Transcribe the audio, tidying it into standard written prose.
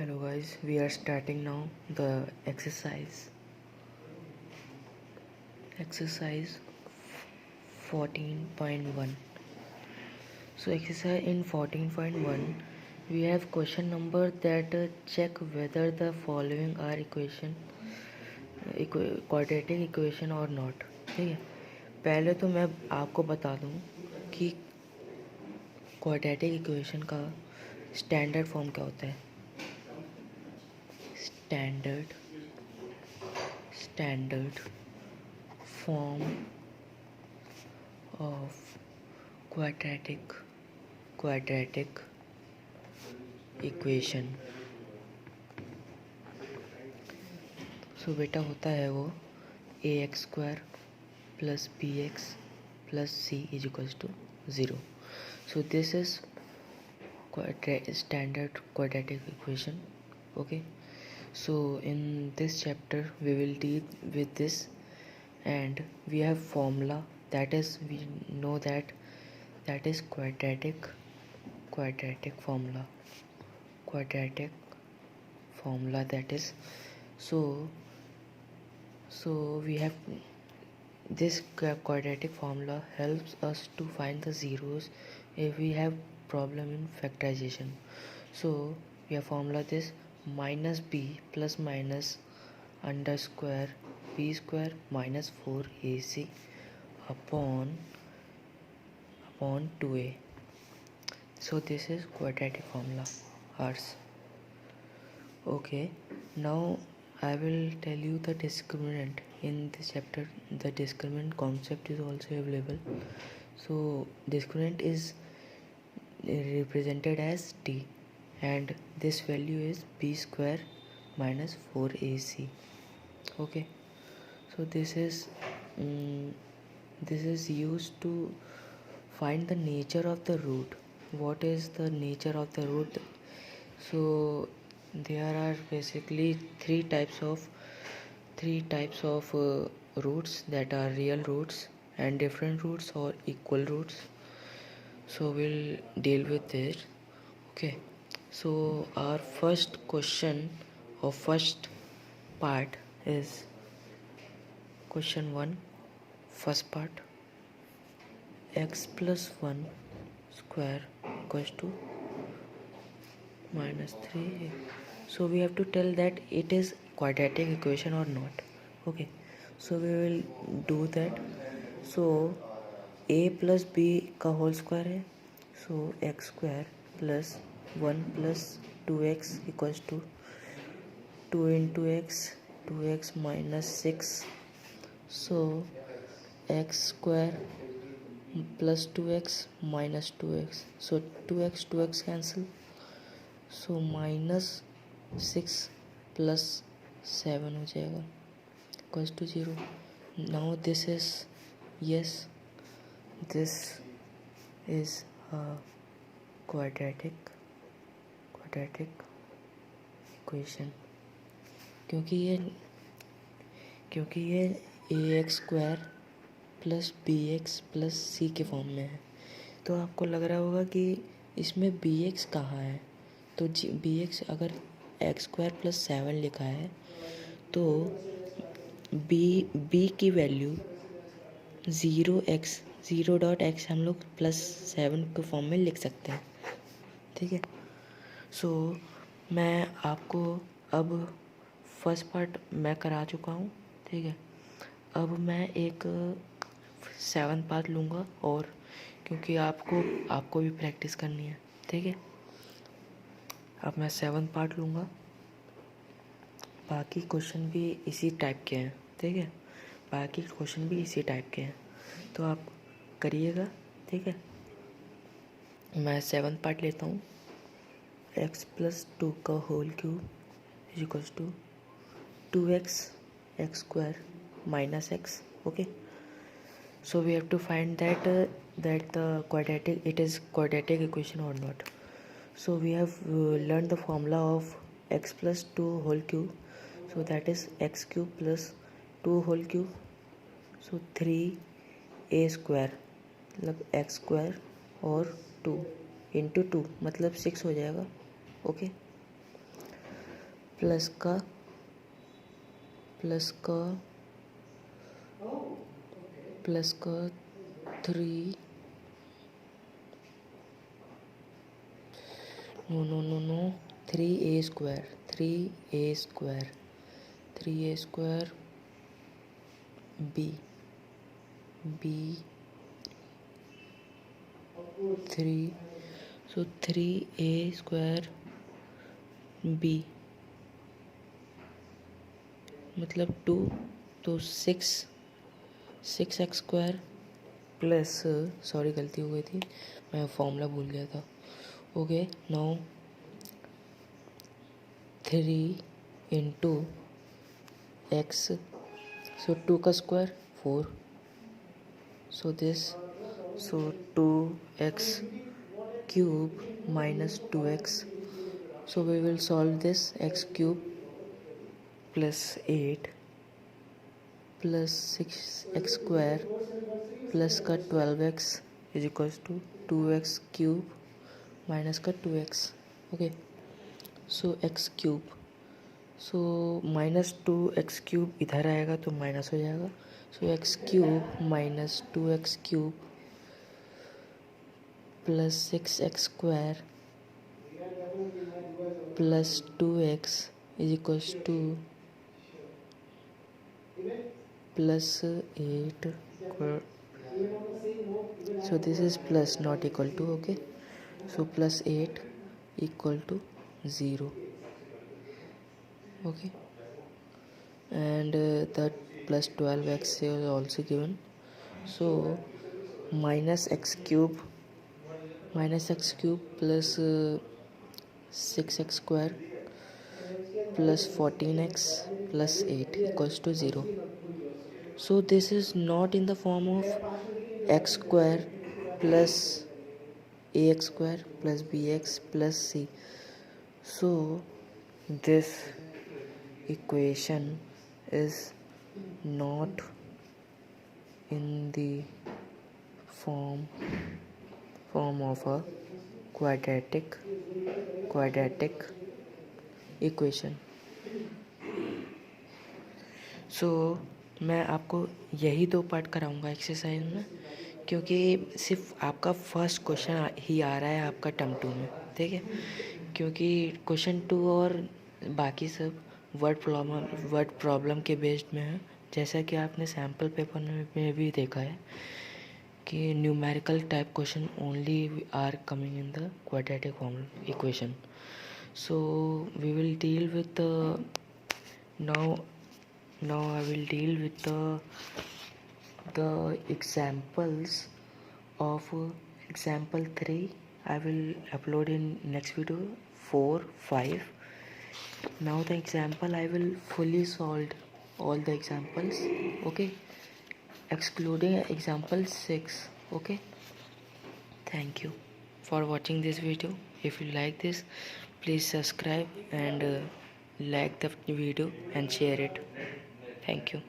Hello guys, we are starting now the exercise 14.1. So exercise in 14.1 we have question number that check whether the following are quadratic equation or not. ठीक है, पहले तो मैं आपको बता दूं कि क्वाड्रेटिक इक्वेशन का स्टैंडर्ड फॉर्म क्या होता है. Standard form of quadratic equation. सो बेटा होता है वो ax² plus bx plus c is equals to 0. So this is standard quadratic equation. Okay, so in this chapter we will deal with this, and we have formula that is, we know that is quadratic formula that is. So we have this quadratic formula helps us to find the zeros if we have problem in factorization. So we have formula this minus b plus minus under square b square minus 4ac upon 2a. So this is quadratic formula ours. Okay, now I will tell you the discriminant in this chapter. The discriminant concept is also available. So discriminant is represented as t, and this value is b square minus 4ac. Okay, so this is used to find the nature of the root. What is the nature of the root? So there are basically three types of roots, that are real roots and different roots or equal roots. So we'll deal with this. Okay, so our first question or first part is question 1, first part. X plus 1 square equals to minus 3. So we have to tell that it is quadratic equation or not. Okay, so we will do that. So a plus b का whole square है, so x square plus 1 plus 2x equals to 2 into x, 2x minus 6. So x square plus 2x minus 2x, so 2x cancel, so minus 6 plus 7 हो जाएगा equals to 0. Now this is, yes, this is a quadratic equation क्योंकि ये ax square plus B X plus C के form में है. तो आपको लग रहा होगा कि इसमें बी एक्स कहाँ है. तो बी एक्स अगर एक्स स्क्वायर प्लस 7 लिखा है तो बी की वैल्यू 0.x हम लोग प्लस 7 के फॉर्म में लिख सकते हैं. ठीक है, सो मैं आपको अब फर्स्ट पार्ट मैं करा चुका हूँ. ठीक है, अब मैं एक 7th पार्ट लूँगा, और क्योंकि आपको भी प्रैक्टिस करनी है. ठीक है, अब मैं 7th पार्ट लूँगा. बाकी क्वेश्चन भी इसी टाइप के हैं. ठीक है, बाकी क्वेश्चन भी इसी टाइप के हैं, तो आप करिएगा. ठीक है, मैं 7th पार्ट लेता हूँ. x प्लस 2 का whole cube is equals to 2x x square minus x. Okay, so we have to find that it is quadratic equation or not. So we have learned the formula of x plus 2 whole cube, so that is x cube plus 2 whole cube, so 3a square मतलब x square और 2 into 2 मतलब 6 हो जाएगा. Okay, plus का three, no, 3a² b 3, so 3a² b मतलब 2, तो 6x² plus, sorry गलती हो गई थी, मैं फॉर्मूला भूल गया था. ओके, नाउ 3 इंटू x, सो 2 का square 4, so 2x³ minus 2x, so we will solve this. x³ plus 8 plus 6x² plus का 12x is equals to 2x³ minus का 2x. okay, so x³, so minus 2x³ इधर आएगा तो minus हो जाएगा, so x³ minus 2x³ plus 6x² plus 2x is equals to plus 8, so this is plus not equal to, okay, so plus 8 equal to 0, okay, and that plus 12x is also given, so minus x³ plus 6x² plus 14x plus 8 equals to 0. So this is not in the form of x² plus ax² plus bx plus c. So this equation is not in the form of a quadratic equation. So मैं आपको यही 2 part कराऊंगा exercise में, क्योंकि सिर्फ आपका first question ही आ रहा है आपका टर्म 2 में, ठीक है, क्योंकि क्वेश्चन 2 और बाकी सब वर्ड प्रॉब्लम के बेस्ड में है, जैसा कि आपने सैम्पल पेपर में भी देखा है कि numerical type question only are coming in the quadratic formula equation. So we will deal with now I will deal with the examples of example 3. I will upload in next video 4, 5. Now the example I will fully solve all the examples, okay, excluding example 6. okay, thank you for watching this video. If you like this, please subscribe and like the video and share it. Thank you.